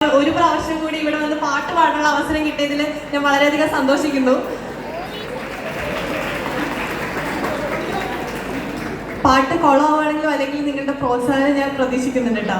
ഒരു പ്രാവശ്യം കൂടി ഇവിടെ വന്ന് പാട്ട് പാടാനുള്ള അവസരം കിട്ടിയതിൽ ഞാൻ വളരെയധികം സന്തോഷിക്കുന്നു. പാട്ട് കൊള്ളാവുകയാണെങ്കിലും അല്ലെങ്കിൽ നിങ്ങളുടെ പ്രോത്സാഹനം ഞാൻ പ്രതീക്ഷിക്കുന്നുണ്ട് കേട്ടോ.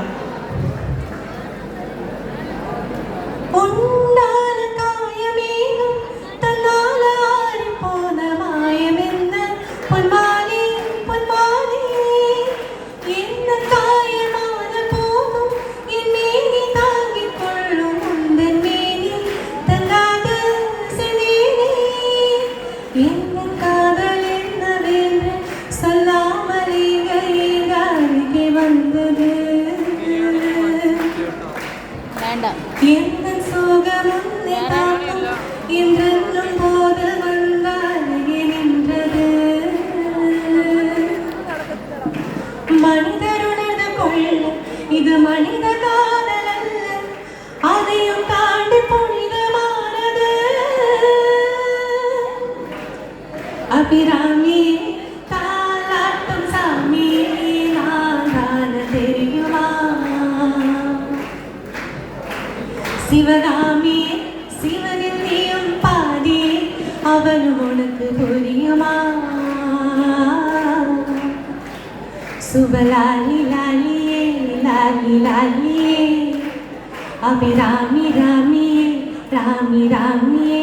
இது மனித காதலல்ல, அதையும் தாண்டி புனிதமானது. அபிராமி தாலாட்டும் சாமி நான் தான தெரியுமா? சிவகாமி சிவனின் நீயும் பாதி, அவனும் உனக்கு புரியுமா? சுபலாலி லாலியே லாலி லாலியே, அபிராமி ராமியே ராமி ராமியே.